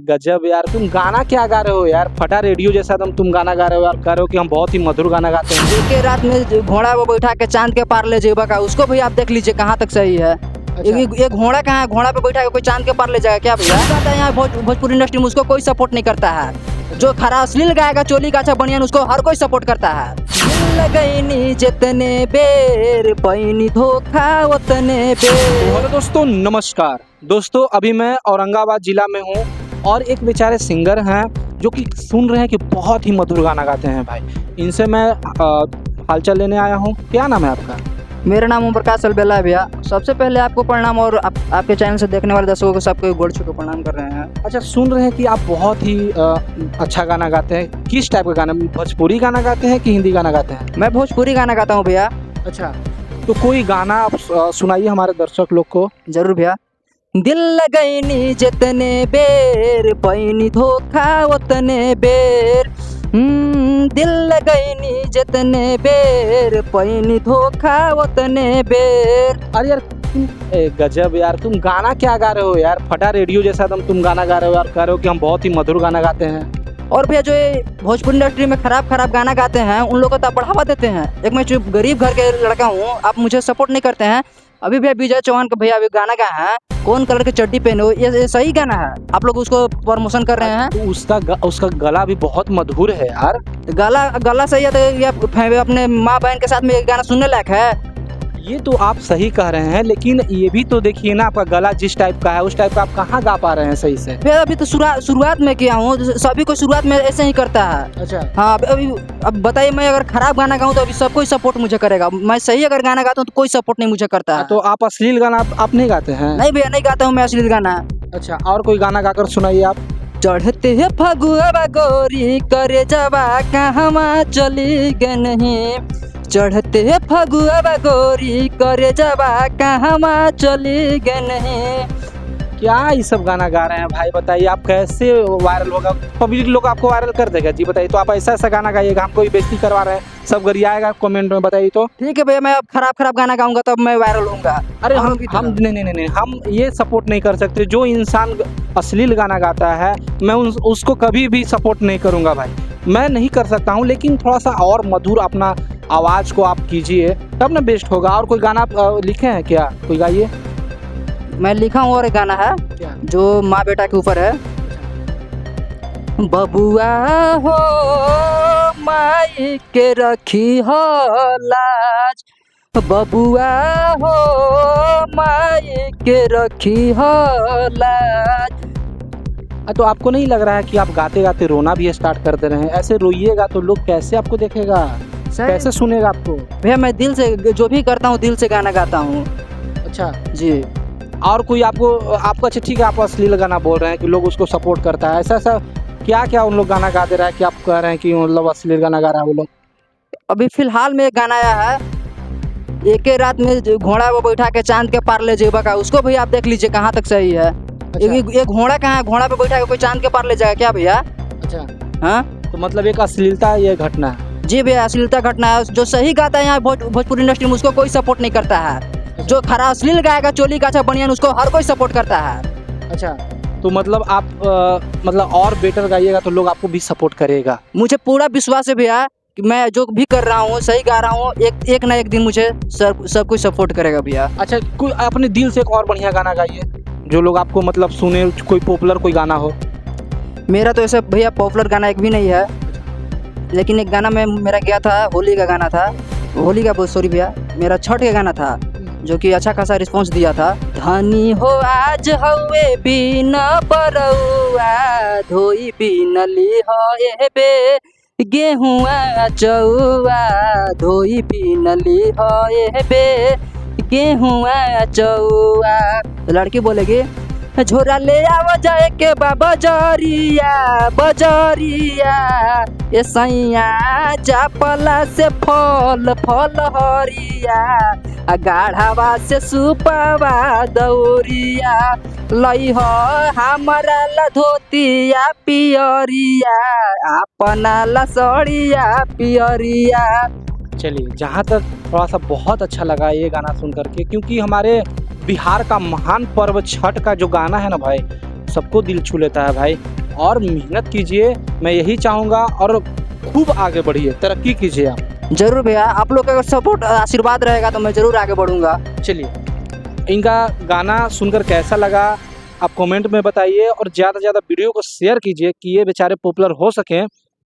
गजब यार, तुम गाना क्या गा रहे हो यार? फटा रेडियो जैसा तुम गाना गा रहे हो यार। कह रहे हो कि हम बहुत ही मधुर गाना गाते हैं। एक रात में जो घोड़ा वो बैठा के चांद के पार ले जेबा का, उसको भी आप देख लीजिए कहाँ तक सही है। एक घोड़ा कहाँ है, घोड़ा पे बैठा के कोई चांद के पार ले जाएगा क्या भैया? कहता है यहाँ भोजपुरी इंडस्ट्री में उसको कोई सपोर्ट नहीं करता है। जो खरा अश्लील गाएगा चोली का अच्छा बनियान, उसको हर कोई सपोर्ट करता है। दिल लगैनी जितने बेर पैनी धोखा उतने बेर। हेलो दोस्तों, नमस्कार दोस्तों। अभी मैं औरंगाबाद जिला में हूँ और एक बेचारे सिंगर हैं जो कि सुन रहे हैं कि बहुत ही मधुर गाना गाते हैं भाई। इनसे मैं हालचाल लेने आया हूँ। क्या नाम है आपका? मेरा नाम ओम प्रकाश अलबेला है भैया। सबसे पहले आपको प्रणाम और आपके चैनल से देखने वाले दर्शकों को सबको गोड़ छू के प्रणाम कर रहे हैं। अच्छा, सुन रहे हैं कि आप बहुत ही अच्छा गाना गाते हैं। किस टाइप का गाना? भोजपुरी गाना गाते हैं कि हिंदी गाना गाते हैं? मैं भोजपुरी गाना गाता हूँ भैया। अच्छा, तो कोई गाना आप सुनाइए हमारे दर्शक लोग को। जरूर भैया। दिल लगैनी जितने बेर पैनी धोखा उतने बेर। दिल लगैनी जितने बेर पैनी धोखा उतने बेर। अरे यार गजब यार, तुम गाना क्या गा रहे हो यार? फटा रेडियो जैसा तुम गाना गा रहे हो यार। कह रहे हो कि हम बहुत ही मधुर गाना गाते हैं। और भैया जो ये भोजपुरी इंडस्ट्री में खराब गाना गाते हैं उन लोगों को तो आप बढ़ावा देते हैं। एक मैं जो गरीब घर के लड़का हूँ, आप मुझे सपोर्ट नहीं करते हैं। अभी भैया विजय चौहान का भैया अभी गाना गाया है, कौन कलर की चड्डी पहने हो, ये सही गाना है। आप लोग उसको प्रमोशन कर रहे हैं। तो उसका गला भी बहुत मधुर है यार। गला सही है तो ये अपने माँ बहन के साथ में ये गाना सुनने लायक है। ये तो आप सही कह रहे हैं, लेकिन ये भी तो देखिए ना, आपका गला जिस टाइप का है उस टाइप का आप कहाँ गा पा रहे हैं सही से? भैया अभी तो शुरुआत में किया हूँ, सभी को शुरुआत में ऐसे ही करता है। अच्छा हाँ, अभी अब बताइए, मैं अगर खराब गाना गाऊँ तो अभी सब कोई सपोर्ट मुझे करेगा। मैं सही अगर गाना गाता हूँ तो कोई सपोर्ट नहीं मुझे करता है। तो आप अश्लील गाना आप नहीं गाते हैं? नहीं भैया, नहीं गाता हूँ मैं अश्लील गाना। अच्छा, और कोई गाना गाकर सुनाइए आप। चढ़ते है फगुआ गोरी करे जवा कहवा चली गए नहीं। चढ़ते है फगुआ गोरी करे जवा कहवा चली गए नहीं। क्या ये सब गाना गा रहे हैं भाई? बताइए आप कैसे वायरल होगा? पब्लिक लोग आपको वायरल कर देगा जी। बताइए, तो आप ऐसा गाना गाइएगा, हमको भी बेइज्जती करवा रहे हैं, सब गरियाएगा कमेंट में। बताइए तो। ठीक है भैया, मैं अब खराब गाना गाऊंगा तब मैं वायरल होऊंगा। अरे हम नहीं, हम ये सपोर्ट नहीं कर सकते। जो इंसान अश्लील गाना गाता है मैं उसको कभी भी सपोर्ट नहीं करूँगा भाई। मैं नहीं कर सकता हूँ, लेकिन थोड़ा सा और मधुर अपना आवाज़ को आप कीजिए तब ना बेस्ट होगा। और कोई गाना आप लिखे हैं क्या? कोई गाइए। मैं लिखा हूँ और एक गाना है क्या? जो माँ बेटा के ऊपर है। बबुआ हो माई के रखी हो लाज, बबुआ हो माई के रखी हो लाज। तो आपको नहीं लग रहा है कि आप गाते गाते रोना भी स्टार्ट कर दे रहे हैं? ऐसे रोइएगा तो लोग कैसे आपको देखेगा, कैसे सुनेगा आपको? भैया मैं दिल से जो भी करता हूँ दिल से गाना गाता हूँ। अच्छा जी। और कोई आपको अच्छा ठीक है, आप अश्लील गाना बोल रहे हैं कि लोग उसको सपोर्ट करता है, ऐसा क्या उन लोग गाना गा दे रहा है कि आप कह रहे हैं कि मतलब अश्लील गाना गा रहा है वो लोग? अभी फिलहाल में एक गाना आया है, एक रात में जो घोड़ा वो बैठा के चांद के पार ले जेबा का, उसको भी आप देख लीजिए कहाँ तक सही है। अच्छा। एक घोड़ा कहाँ है, घोड़ा पे बैठा के कोई चांद के पार ले जाएगा क्या भैया? अच्छा, हाँ तो मतलब एक अश्लीलता ये घटना है। जी भैया, अश्लीलता घटना है। जो सही गाता है यहाँ भोजपुरी इंडस्ट्री में उसको कोई सपोर्ट नहीं करता है। जो खरा अश्लील गाएगा चोली का अच्छा बनियान, उसको हर कोई सपोर्ट करता है। अच्छा, तो मतलब आप मतलब और बेटर गाइएगा तो लोग आपको भी सपोर्ट करेगा। मुझे पूरा विश्वास है भैया कि मैं जो भी कर रहा हूँ सही गा रहा हूँ, एक ना एक दिन मुझे सब कुछ सपोर्ट करेगा भैया। अच्छा, कोई अपने दिल से एक और बढ़िया गाना गाइए जो लोग आपको मतलब सुने, कोई पॉपुलर कोई गाना हो। मेरा तो ऐसा भैया पॉपुलर गाना एक भी नहीं है, लेकिन एक गाना मेरा गया था, होली का गाना था। होली का बहुत सॉरी भैया, मेरा छठ का गाना था जो कि अच्छा खासा रिस्पांस दिया था। धनी हो आज हवे बिना परौआ, धोई बिनली हो ए बे गेहुआ चौआ, धोई बिनली हो ए बे गेहुआ चौआ। लड़की बोलेगी झोरा ले आव जाए के बजरिया बजरिया, ए सैया चापला से फल हरिया, गाढ़ावा से सुपवा दौरिया, लई हो हमारा ला धोतिया पियरिया, अपना ला सड़िया पियरिया। चलिए, जहाँ तक थोड़ा सा बहुत अच्छा लगा ये गाना सुन करके, क्योंकि हमारे बिहार का महान पर्व छठ का जो गाना है ना भाई, सबको दिल छू लेता है भाई। और मेहनत कीजिए, मैं यही चाहूँगा, और खूब आगे बढ़िए, तरक्की कीजिए आप। जरूर भैया, आप लोग का अगर सपोर्ट आशीर्वाद रहेगा तो मैं ज़रूर आगे बढ़ूँगा। चलिए, इनका गाना सुनकर कैसा लगा आप कमेंट में बताइए, और ज़्यादा से ज़्यादा वीडियो को शेयर कीजिए कि ये बेचारे पॉपुलर हो सकें।